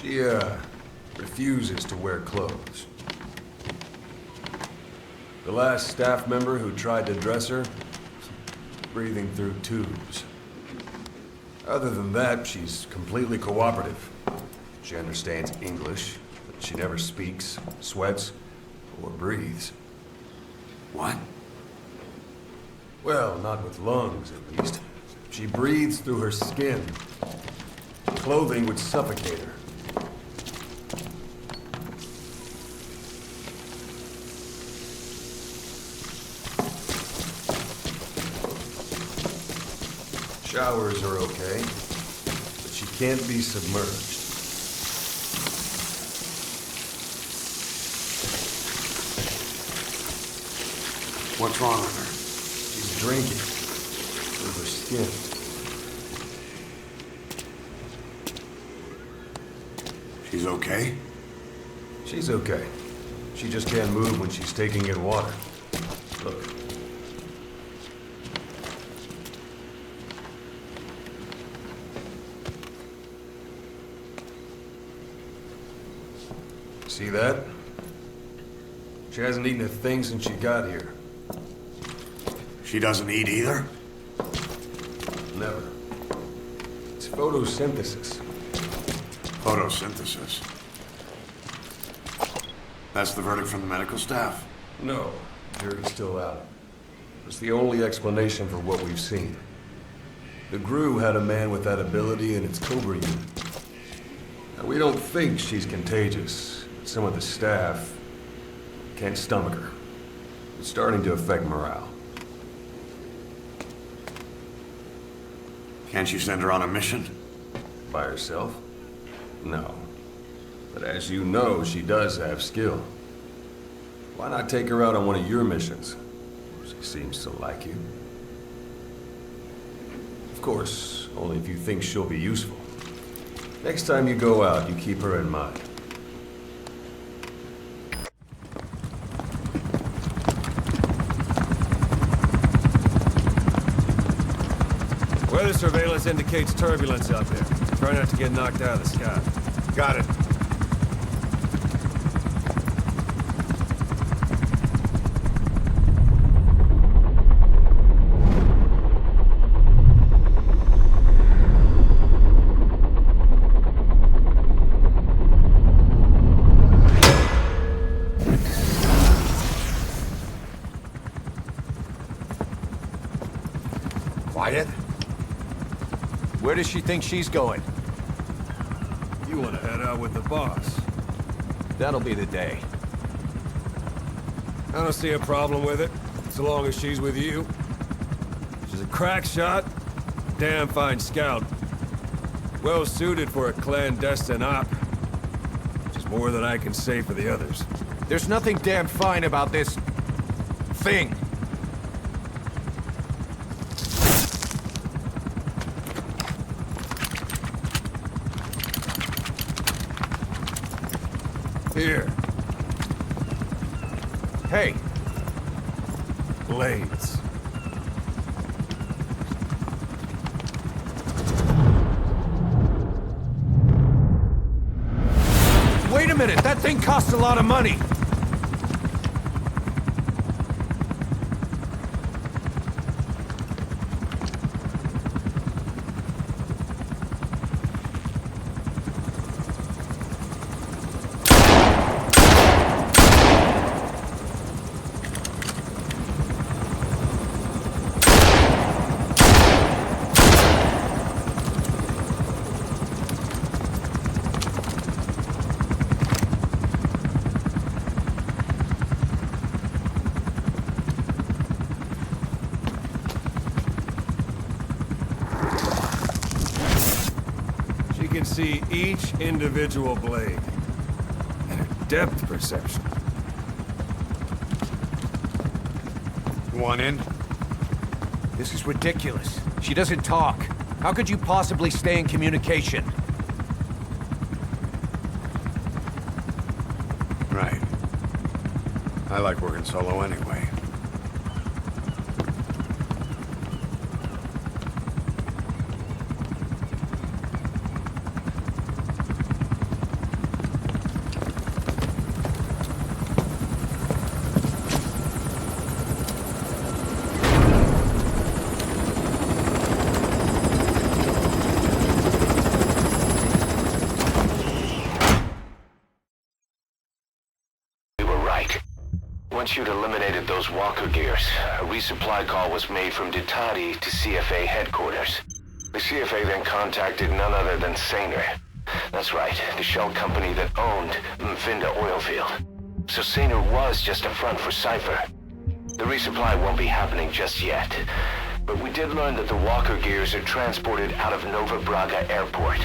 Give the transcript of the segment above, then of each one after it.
She, refuses to wear clothes. The last staff member who tried to dress her, breathing through tubes. Other than that, she's completely cooperative. She understands English, but she never speaks, sweats, or breathes. What? Well, not with lungs, at least. She breathes through her skin. Clothing would suffocate her. Showers are okay, but she can't be submerged. What's wrong with her? She's drinking through her skin. She's okay? She's okay. She just can't move when she's taking in water. Look. See that? She hasn't eaten a thing since she got here. She doesn't eat either? Never. It's photosynthesis. Photosynthesis. That's the verdict from the medical staff? No, jury's still out. It's the only explanation for what we've seen. The GRU had a man with that ability in its Cobra unit. Now, we don't think she's contagious. Some of the staff can't stomach her. It's starting to affect morale. Can't you send her on a mission? By herself? No. But as you know, she does have skill. Why not take her out on one of your missions? She seems to like you. Of course, only if you think she'll be useful. Next time you go out, you keep her in mind. Weather surveillance indicates turbulence out there. Try not to get knocked out of the sky. Got it. Quiet. Where does she think she's going? You want to head out with the boss. That'll be the day. I don't see a problem with it, so long as she's with you. She's a crack shot, damn fine scout. Well suited for a clandestine op. Which is more than I can say for the others. There's nothing damn fine about this... thing. Here. Hey, Blades. wait a minute! That thing costs a lot of money! Can see each individual blade and her depth perception. You want in? This is ridiculous. She doesn't talk. How could you possibly stay in communication? Right. I like working solo anyway. Once you'd eliminated those walker gears, a resupply call was made from Ditati to CFA headquarters. The CFA then contacted none other than Sainer. That's right, the shell company that owned Mfinda Oilfield. So Sainer was just a front for Cypher. The resupply won't be happening just yet. But we did learn that the walker gears are transported out of Nova Braga Airport.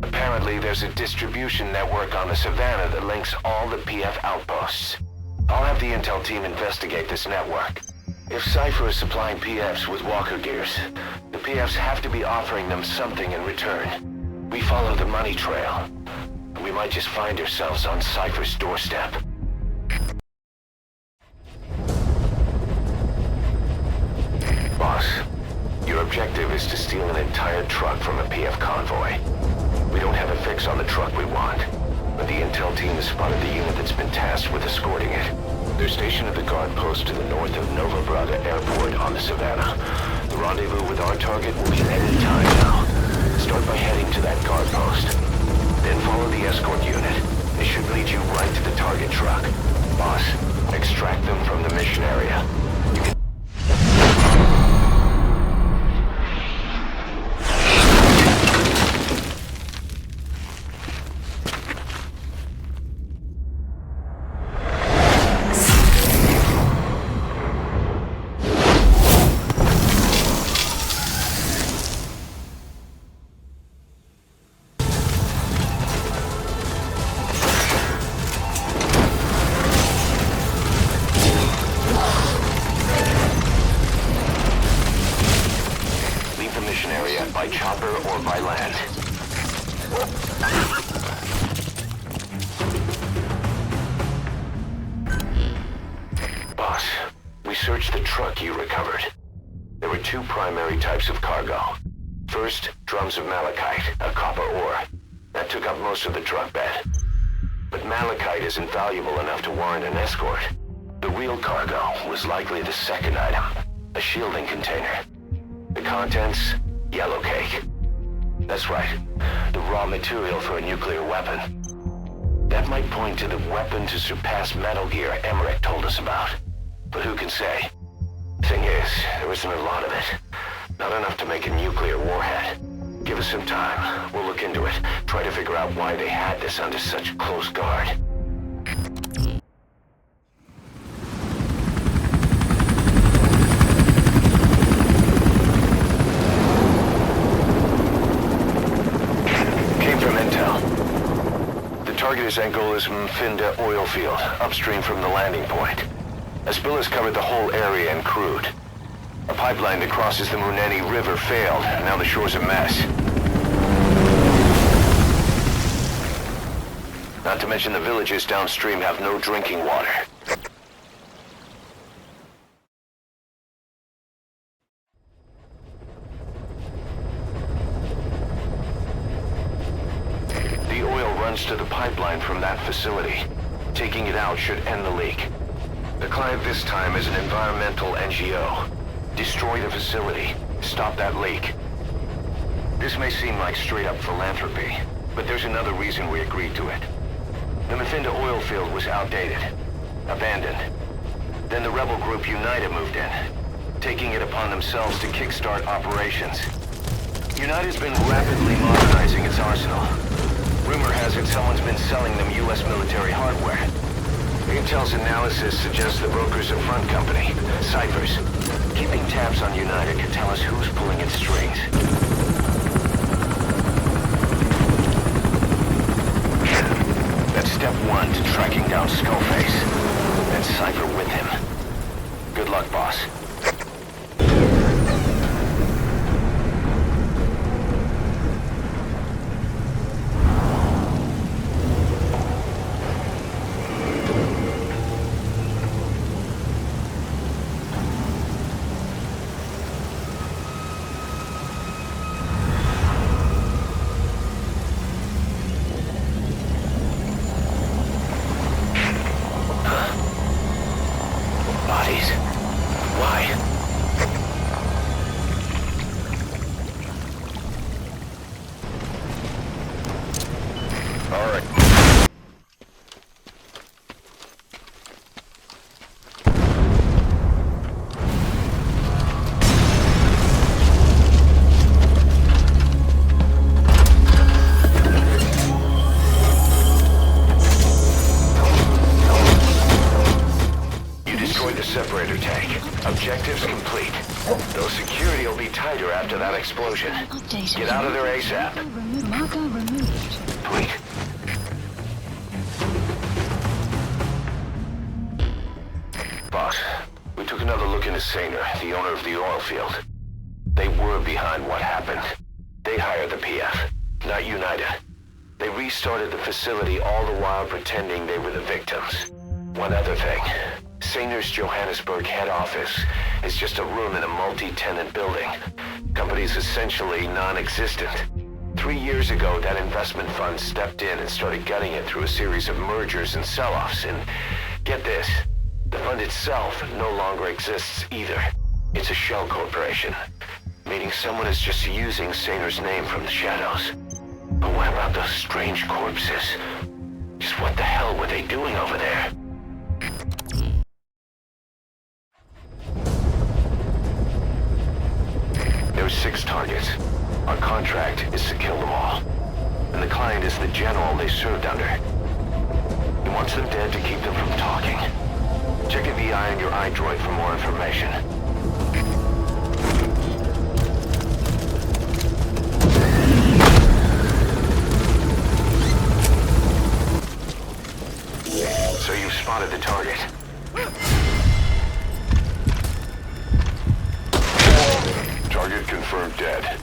Apparently, there's a distribution network on the Savannah that links all the PF outposts. I'll have the intel team investigate this network. If Cypher is supplying PFs with walker gears, the PFs have to be offering them something in return. We follow the money trail. We might just find ourselves on Cypher's doorstep. Boss, your objective is to steal an entire truck from a PF convoy. We don't have a fix on the truck we want, but the intel team has spotted the unit that's been tasked with escorting it. They're stationed at the guard post to the north of Nova Braga Airport on the Savannah. The rendezvous with our target will be at any time now. Start by heading to that guard post. Then follow the escort unit. It should lead you right to the target truck. Boss, extract them from the mission area. By chopper or by land. Boss, we searched the truck you recovered. There were two primary types of cargo. First, drums of malachite, a copper ore. That took up most of the truck bed. But malachite isn't valuable enough to warrant an escort. The real cargo was likely the second item, a shielding container. The contents? Yellow cake. That's right. The raw material for a nuclear weapon. That might point to the weapon to surpass Metal Gear Emmerich told us about. But who can say? Thing is, there isn't a lot of it. Not enough to make a nuclear warhead. Give us some time. We'll look into it. Try to figure out why they had this under such close guard. Target is Angola's Mfinda Oilfield, upstream from the landing point. A spill has covered the whole area and crude. A pipeline that crosses the Muneni River failed, and now the shore's a mess. Not to mention the villages downstream have no drinking water. To the pipeline from that facility. Taking it out should end the leak. The client this time is an environmental NGO. Destroy the facility. Stop that leak. This may seem like straight-up philanthropy, but there's another reason we agreed to it. The Mfinda Oilfield was outdated, abandoned. Then the rebel group United moved in, taking it upon themselves to kickstart operations. United's been rapidly modernizing its arsenal. Rumor has it someone's been selling them U.S. military hardware. Intel's analysis suggests the broker's a front company, Cyphers. Keeping tabs on United could tell us who's pulling its strings. That's step one to tracking down Skullface. And Cypher with him. Good luck, boss. Why? security will be tighter after that explosion. Updated. Get out of there ASAP. Marker removed. Wait. Boss, we took another look into Sainer, the owner of the oil field. They were behind what happened. They hired the PF, not United. They restarted the facility all the while pretending they were the victims. One other thing. Sainer's Johannesburg head office is just a room in a multi-tenant building. Company's essentially non-existent. 3 years ago, that investment fund stepped in and started gutting it through a series of mergers and sell-offs. And get this, the fund itself no longer exists either. It's a shell corporation, meaning someone is just using Sainer's name from the shadows. But what about those strange corpses? Just what the hell were they doing over there? There are 6 targets. Our contract is to kill them all. And the client is the general they served under. He wants them dead to keep them from talking. Check a VI on your iDroid for more information. So you've spotted the target. Target confirmed dead.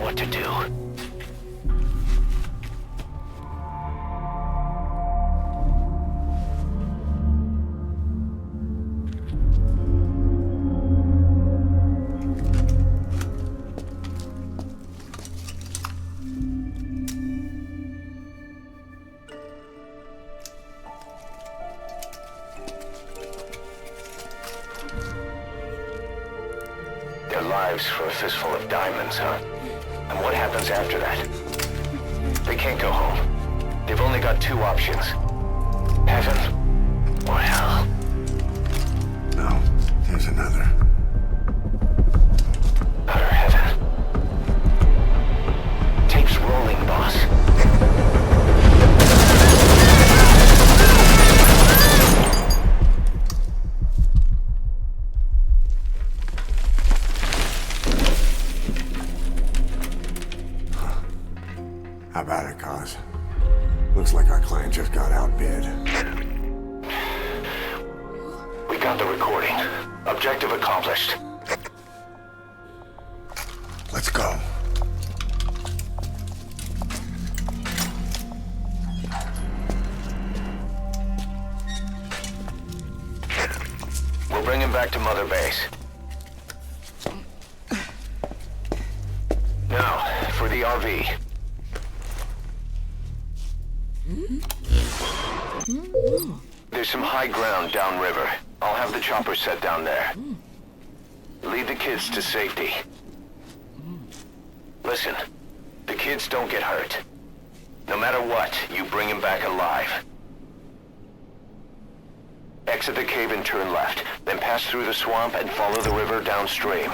To do. Their lives for a fistful of diamonds, huh? And what happens after that? They can't go home. They've only got 2 options. Heaven or hell. No, there's another. Utter heaven. Tape's rolling, boss. How about it, Cos? Looks like our client just got outbid. We got the recording. Objective accomplished. Let's go. We'll bring him back to Mother Base. Now, for the RV. There's some high ground downriver. I'll have the chopper set down there. Lead the kids to safety. Listen, the kids don't get hurt. No matter what, you bring them back alive. Exit the cave and turn left, then pass through the swamp and follow the river downstream.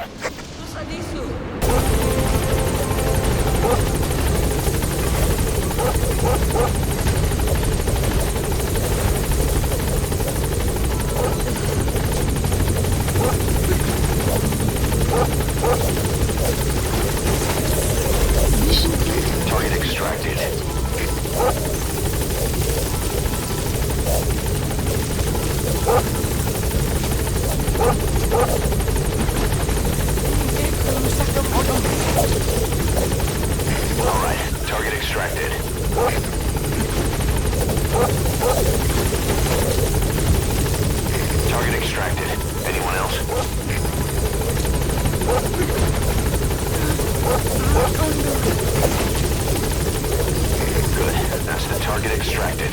Target extracted. extracted. Target extracted. Anyone else? Good. That's the target extracted.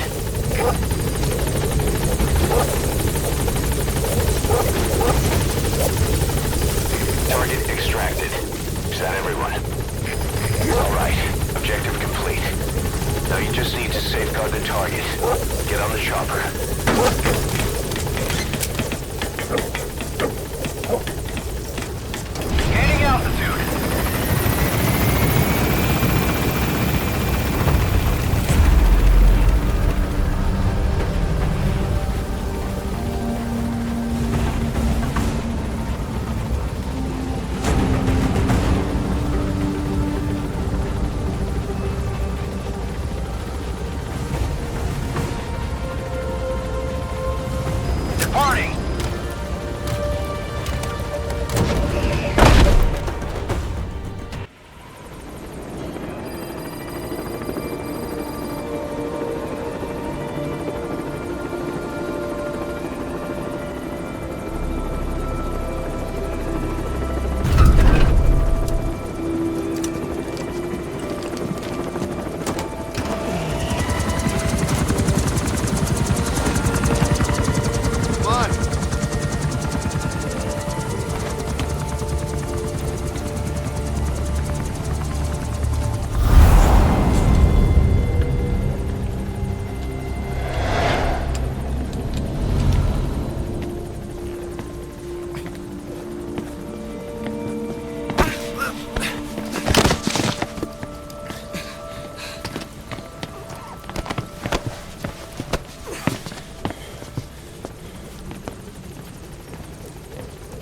Target extracted. Is that everyone? All right. Objective complete. Now you just need to safeguard the target. Get on the chopper. Gaining altitude. Departing.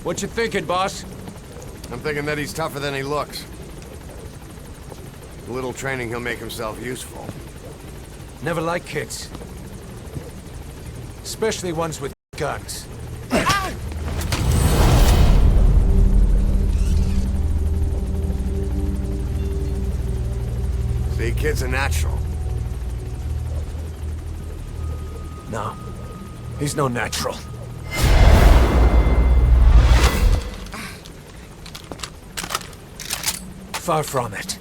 What you thinking, boss? I'm thinking that he's tougher than he looks. A little training, he'll make himself useful. Never like kids. Especially ones with guns. See, kid's a natural. No. He's no natural. Far from it.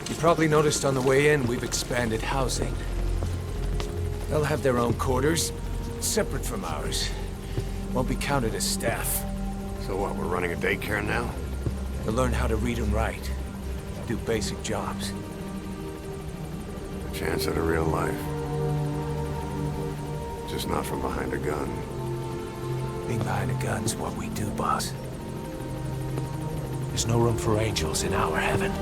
You probably noticed on the way in, we've expanded housing. They'll have their own quarters, separate from ours. Won't be counted as staff. So what, we're running a daycare now? They'll learn how to read and write. Do basic jobs. A chance at a real life. Just not from behind a gun. Being behind a gun's what we do, boss. There's no room for angels in our heaven.